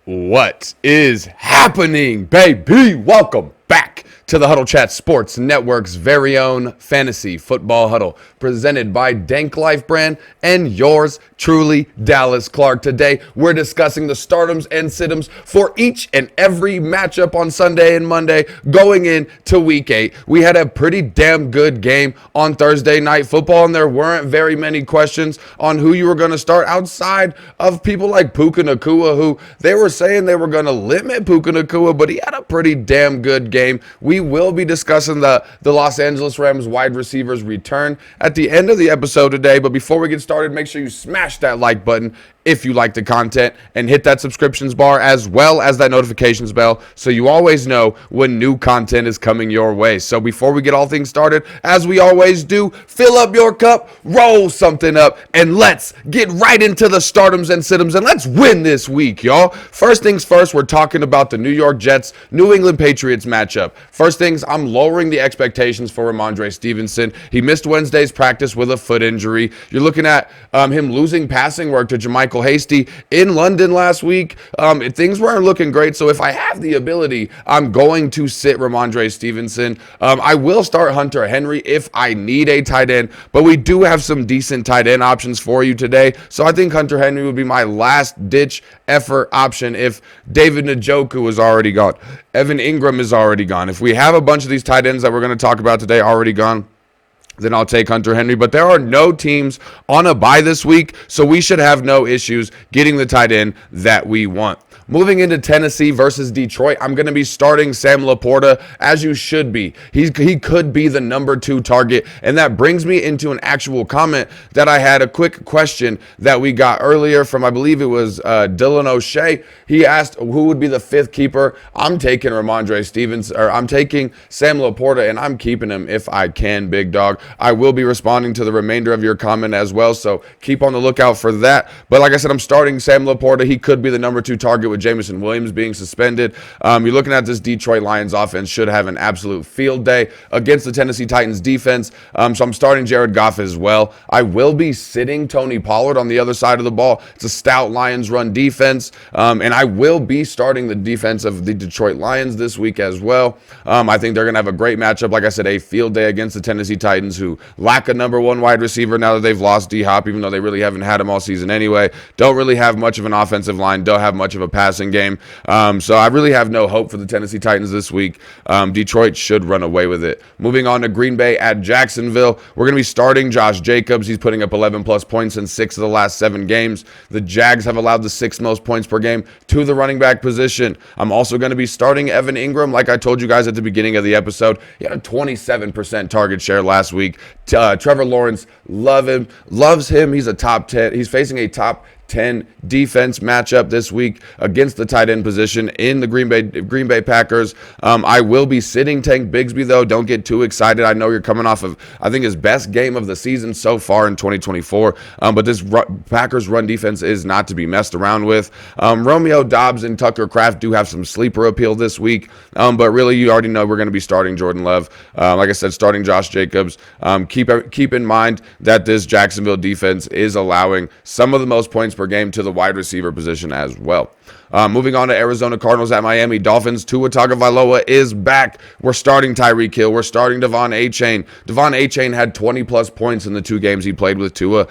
What is happening, baby? Welcome back to the Huddle Chat Sports Network's very own fantasy football huddle, presented by Danklyfe brand and yours truly, Dallas Clark. Today, we're discussing the stardoms and situms for each and every matchup on Sunday and Monday going into Week 8. We had a pretty damn good game on Thursday Night Football, and there weren't very many questions on who you were going to start outside of people like Puka Nacua, who they were saying they were going to limit Puka Nacua, but he had a pretty damn good game. We will be discussing the Los Angeles Rams wide receivers return at the end of the episode today, but before we get started, make sure you smash that like button if you like the content and hit that subscriptions bar as well as that notifications bell so you always know when new content is coming your way. So before we get all things started, as we always do, fill up your cup, roll something up, and let's get right into the stardoms and situms, and let's win this week, y'all. First things first, we're talking about the New York Jets New England Patriots matchup. First things, I'm lowering the expectations for Ramondre Stevenson. He missed Wednesday's practice with a foot injury. You're looking at him losing passing work to Jermichael Hasty in London last week. Things weren't looking great, so if I have the ability, I'm going to sit Ramondre Stevenson. I will start Hunter Henry if I need a tight end, but we do have some decent tight end options for you today, so I think Hunter Henry would be my last-ditch effort option if David Njoku is already gone. Evan Ingram is already gone. If we have a bunch of these tight ends that we're going to talk about today already gone, then I'll take Hunter Henry. But there are no teams on a bye this week, so we should have no issues getting the tight end that we want. Moving into Tennessee versus Detroit, I'm going to be starting Sam Laporta, as you should be. He could be the number 2 target, and that brings me into an actual comment that I had, a quick question that we got earlier from, I believe it was Dylan O'Shea. He asked who would be the 5th keeper. I'm taking Ramondre Stevens, or I'm taking Sam Laporta, and I'm keeping him if I can, big dog. I will be responding to the remainder of your comment as well, so keep on the lookout for that. But like I said, I'm starting Sam Laporta. He could be the number 2 target with Jameson Williams being suspended. You're looking at this Detroit Lions offense should have an absolute field day against the Tennessee Titans defense. So I'm starting Jared Goff as well. I will be sitting Tony Pollard on the other side of the ball. It's a stout Lions run defense. And I will be starting the defense of the Detroit Lions this week as well. I think they're going to have a great matchup. Like I said, a field day against the Tennessee Titans, who lack a number 1 wide receiver now that they've lost D-Hop, even though they really haven't had him all season anyway. Don't really have much of an offensive line. Don't have much of a passing game. So I really have no hope for the Tennessee Titans this week. Detroit should run away with it. Moving on to Green Bay at Jacksonville, we're going to be starting Josh Jacobs. He's putting up 11-plus points in 6 of the last 7 games. The Jags have allowed the 6th most points per game to the running back position. I'm also going to be starting Evan Ingram. Like I told you guys at the beginning of the episode, he had a 27% target share last week. Trevor Lawrence, loves him. He's a top 10. He's facing a top 10 defense matchup this week against the tight end position in the Green Bay Packers. I will be sitting Tank Bigsby, though. Don't get too excited. I know you're coming off of, I think, his best game of the season so far in 2024. But this Packers run defense is not to be messed around with. Romeo Doubs and Tucker Kraft do have some sleeper appeal this week. But really, you already know we're going to be starting Jordan Love. Like I said, starting Josh Jacobs. Keep in mind that this Jacksonville defense is allowing some of the most points per game to the wide receiver position as well. Moving on to Arizona Cardinals at Miami Dolphins, Tua Tagovailoa is back. We're starting Tyreek Hill. We're starting Devon Achane. Devon Achane had 20-plus points in the 2 games he played with Tua.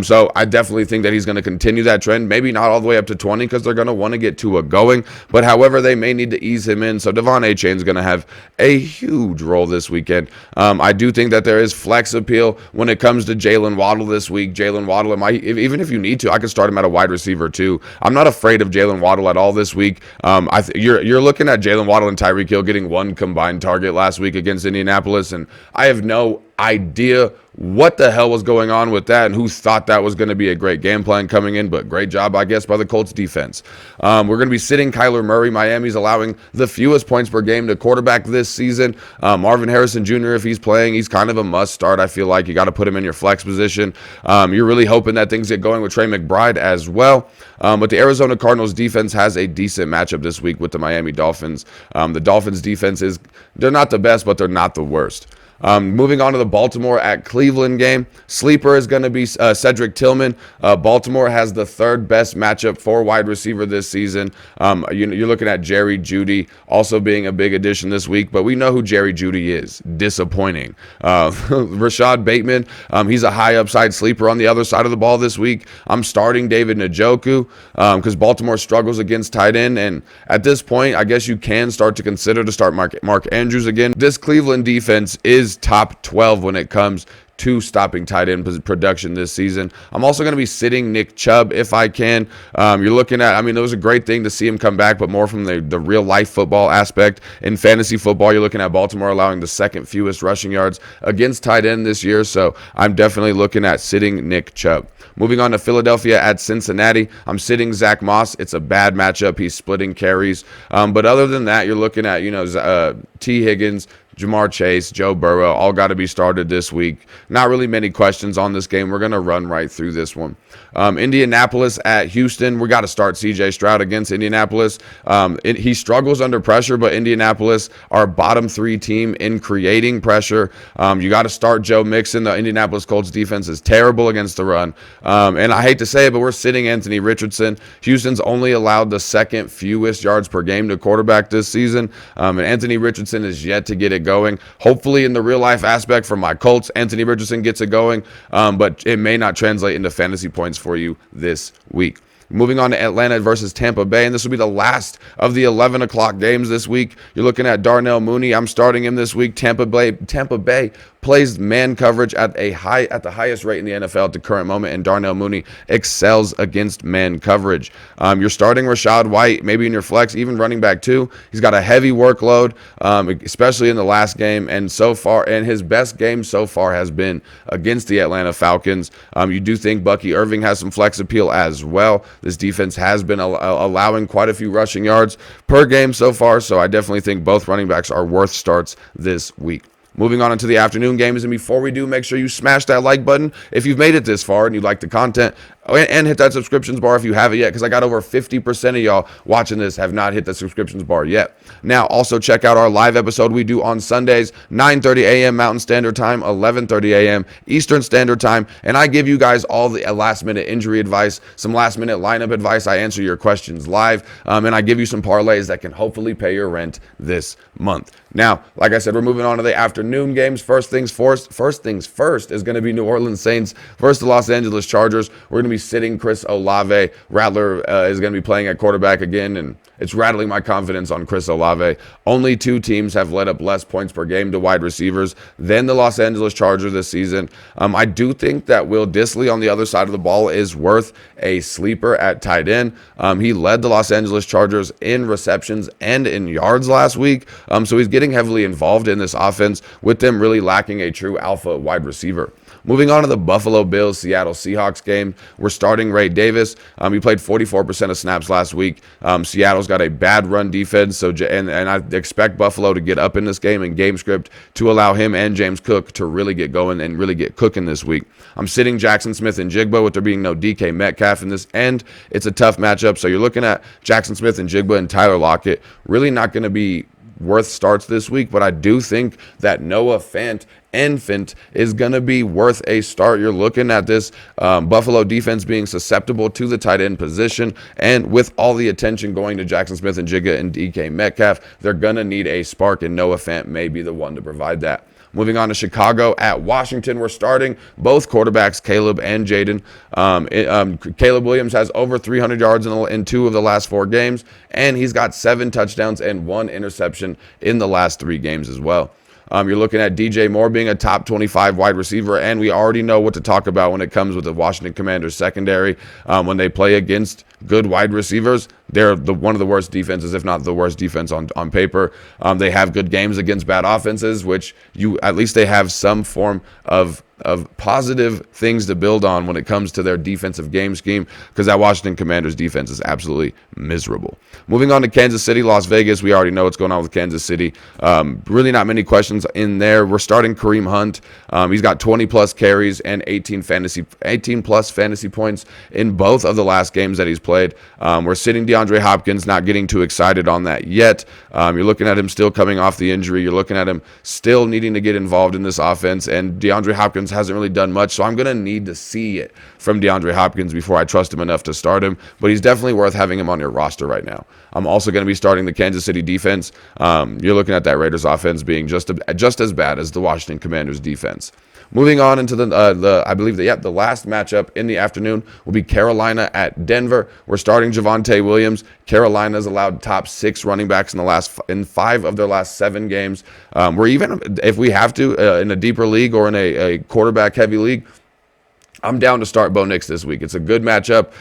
So I definitely think that he's going to continue that trend. Maybe not all the way up to 20 because they're going to want to get Tua going. But however, they may need to ease him in. So Devon Achane is going to have a huge role this weekend. I do think that there is flex appeal when it comes to Jalen Waddle this week. Jalen Waddle, even if you need to, I can start him at a wide receiver too. I'm not afraid of Jalen Waddle at all this week. You're looking at Jalen Waddle and Tyreek Hill getting 1 combined target last week against Indianapolis, and I have no idea what the hell was going on with that and who thought that was going to be a great game plan coming in, but great job, I guess, by the Colts defense. We're going to be sitting Kyler Murray. Miami's allowing the fewest points per game to quarterback this season. Marvin Harrison Jr., if he's playing, he's kind of a must start. I feel like you got to put him in your flex position. You're really hoping that things get going with Trey McBride as well. But the Arizona Cardinals defense has a decent matchup this week with the Miami Dolphins. The Dolphins defense they're not the best, but they're not the worst. Moving on to the Baltimore at Cleveland game. Sleeper is going to be Cedric Tillman. Baltimore has the third best matchup for wide receiver this season. You're looking at Jerry Jeudy also being a big addition this week, but we know who Jerry Jeudy is. Disappointing. Rashad Bateman, he's a high upside sleeper on the other side of the ball this week. I'm starting David Njoku because Baltimore struggles against tight end, and at this point, I guess you can start to consider to start Mark Andrews again. This Cleveland defense is top 12 when it comes to stopping tight end production this season. I'm also going to be sitting Nick Chubb if I can. You're looking at, it was a great thing to see him come back, but more from the real life football aspect. In fantasy football, you're looking at Baltimore allowing the second fewest rushing yards against tight end this year, so I'm definitely looking at sitting Nick Chubb. Moving on to Philadelphia at Cincinnati, I'm sitting Zach Moss. It's a bad matchup. He's splitting carries. But other than that, you're looking at, T. Higgins, Jamar Chase, Joe Burrow, all got to be started this week. Not really many questions on this game. We're going to run right through this one. Indianapolis at Houston. We got to start C.J. Stroud against Indianapolis. He struggles under pressure, but Indianapolis, our bottom 3 team in creating pressure. You got to start Joe Mixon. The Indianapolis Colts defense is terrible against the run. And I hate to say it, but we're sitting Anthony Richardson. Houston's only allowed the second fewest yards per game to quarterback this season. And Anthony Richardson is yet to get it going. Hopefully in the real life aspect for my Colts, Anthony Richardson gets it going, but it may not translate into fantasy points for you this week. Moving on to Atlanta versus Tampa Bay, and this will be the last of the 11 o'clock games this week. You're looking at Darnell Mooney. I'm starting him this week. Tampa Bay plays man coverage at the highest rate in the NFL at the current moment, and Darnell Mooney excels against man coverage. You're starting Rachaad White, maybe in your flex, even running back 2. He's got a heavy workload, especially in the last game, and his best game so far has been against the Atlanta Falcons. You do think Bucky Irving has some flex appeal as well. This defense has been allowing quite a few rushing yards per game so far, so I definitely think both running backs are worth starts this week. Moving on into the afternoon games, and before we do, make sure you smash that like button if you've made it this far and you like the content, and hit that subscriptions bar if you haven't yet, because I got over 50% of y'all watching this have not hit the subscriptions bar yet. Now, also check out our live episode we do on Sundays, 9:30 a.m. Mountain Standard Time, 11:30 a.m. Eastern Standard Time, and I give you guys all the last-minute injury advice, some last-minute lineup advice. I answer your questions live, and I give you some parlays that can hopefully pay your rent this month. Now, like I said, we're moving on to the afternoon games. First things first is going to be New Orleans Saints versus the Los Angeles Chargers. We're going to be sitting Chris Olave. Rattler is going to be playing at quarterback again, and it's rattling my confidence on Chris Olave. Only 2 teams have let up less points per game to wide receivers than the Los Angeles Chargers this season. I do think that Will Dissly on the other side of the ball is worth a sleeper at tight end. He led the Los Angeles Chargers in receptions and in yards last week, so he's getting heavily involved in this offense with them really lacking a true alpha wide receiver. Moving on to the Buffalo Bills Seattle Seahawks game, we're starting Ray Davis. He played 44% of snaps last week. Seattle's got a bad run defense, and I expect Buffalo to get up in this game and game script to allow him and James Cook to really get going and really get cooking this week. I'm sitting Jackson Smith and Jigba with there being no DK Metcalf in this end. It's a tough matchup, so you're looking at Jackson Smith and Jigba and Tyler Lockett. Really not going to be worth starts this week, but I do think that Noah Fant is going to be worth a start. You're looking at this Buffalo defense being susceptible to the tight end position, and with all the attention going to Jackson Smith and Jigga and DK Metcalf, they're going to need a spark, and Noah Fant may be the one to provide that. Moving on to Chicago at Washington, we're starting both quarterbacks, Caleb and Jaden. Caleb Williams has over 300 yards in 2 of the last 4 games, and he's got 7 touchdowns and 1 interception in the last 3 games as well. You're looking at DJ Moore being a top 25 wide receiver, and we already know what to talk about when it comes with the Washington Commanders secondary. When they play against good wide receivers, they're one of the worst defenses, if not the worst defense on paper. They have good games against bad offenses, which at least they have some form of of positive things to build on when it comes to their defensive game scheme, because that Washington Commanders defense is absolutely miserable. Moving on to Kansas City, Las Vegas. We already know what's going on with Kansas City. Really not many questions in there. We're starting Kareem Hunt. He's got 20 plus carries and 18 plus fantasy points in both of the last games that he's played. We're sitting DeAndre Hopkins, not getting too excited on that yet. You're looking at him still coming off the injury. You're looking at him still needing to get involved in this offense, and DeAndre Hopkins hasn't really done much, so I'm going to need to see it from DeAndre Hopkins before I trust him enough to start him, but he's definitely worth having him on your roster right now. I'm also going to be starting the Kansas City defense. You're looking at that Raiders offense being just as bad as the Washington Commanders defense. Moving on into the last matchup in the afternoon will be Carolina at Denver. We're starting Javonte Williams. Carolina's allowed top 6 running backs in 5 of their last 7 games. We're even, if we have to, in a deeper league or in a quarterback-heavy league, I'm down to start Bo Nix this week. It's a good matchup.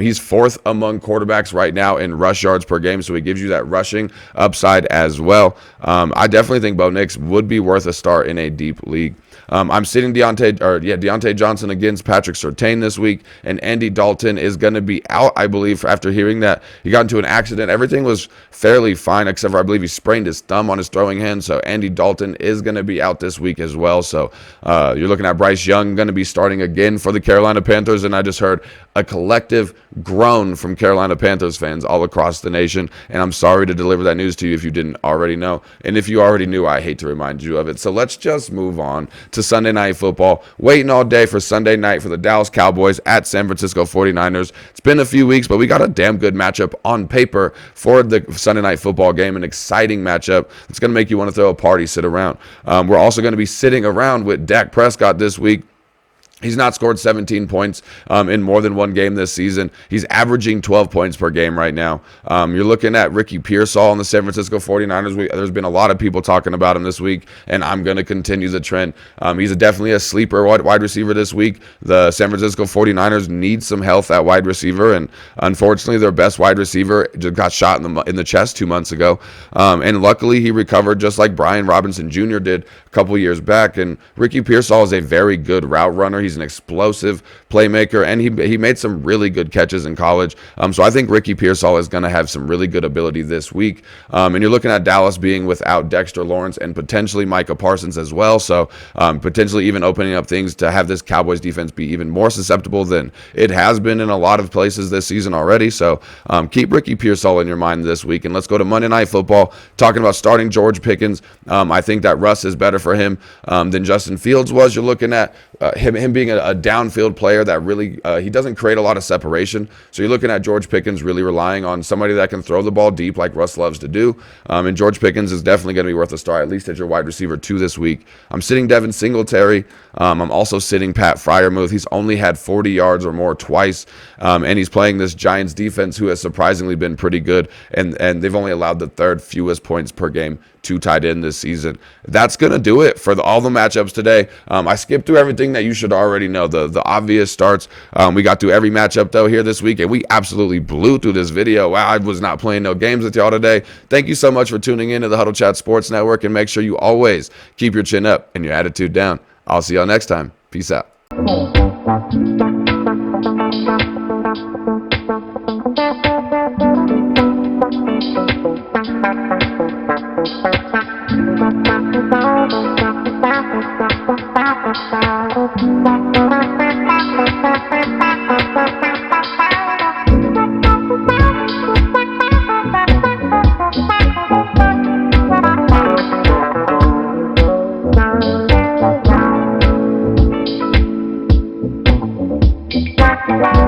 He's 4th among quarterbacks right now in rush yards per game, so he gives you that rushing upside as well. I definitely think Bo Nix would be worth a start in a deep league. I'm sitting Deontay Johnson against Patrick Surtain this week, and Andy Dalton is going to be out, I believe, after hearing that he got into an accident. Everything was fairly fine, except for I believe he sprained his thumb on his throwing hand, so Andy Dalton is going to be out this week as well. So you're looking at Bryce Young going to be starting again for the Carolina Panthers, and I just heard a collective groan from Carolina Panthers fans all across the nation, and I'm sorry to deliver that news to you if you didn't already know, and if you already knew, I hate to remind you of it. So let's just move on to Sunday Night Football. Waiting all day for Sunday night for the Dallas Cowboys at San Francisco 49ers. It's been a few weeks, but we got a damn good matchup on paper for the Sunday Night Football game, an exciting matchup. It's going to make you want to throw a party, sit around. We're also going to be sitting around with Dak Prescott this week. He's not scored 17 points in more than one game this season. He's averaging 12 points per game right now. You're looking at Ricky Pearsall on the San Francisco 49ers. There's been a lot of people talking about him this week, and I'm going to continue the trend. He's definitely a sleeper wide receiver this week. The San Francisco 49ers need some health at wide receiver, and unfortunately their best wide receiver just got shot in the chest 2 months ago. And luckily he recovered just like Brian Robinson Jr. did a couple years back. And Ricky Pearsall is a very good route runner. He's an explosive playmaker, and he made some really good catches in college. So I think Ricky Pearsall is going to have some really good ability this week. And you're looking at Dallas being without Dexter Lawrence and potentially Micah Parsons as well. So potentially even opening up things to have this Cowboys defense be even more susceptible than it has been in a lot of places this season already. So keep Ricky Pearsall in your mind this week. And let's go to Monday Night Football, talking about starting George Pickens. I think that Russ is better for him than Justin Fields was. You're looking at him being a downfield player that really he doesn't create a lot of separation. So you're looking at George Pickens really relying on somebody that can throw the ball deep like Russ loves to do. And George Pickens is definitely going to be worth a start, at least at your wide receiver 2 this week. I'm sitting Devin Singletary. I'm also sitting Pat Freiermuth. He's only had 40 yards or more twice, and he's playing this Giants defense who has surprisingly been pretty good, and they've only allowed the 3rd fewest points per game to tight end this season. That's going to do it for all the matchups today. I skipped through everything that you should already know, the obvious starts. We got through every matchup, though, here this week, and we absolutely blew through this video. Wow, I was not playing no games with y'all today. Thank you so much for tuning in to the Huddle Chat Sports Network, and make sure you always keep your chin up and your attitude down. I'll see y'all next time. Peace out. Wow.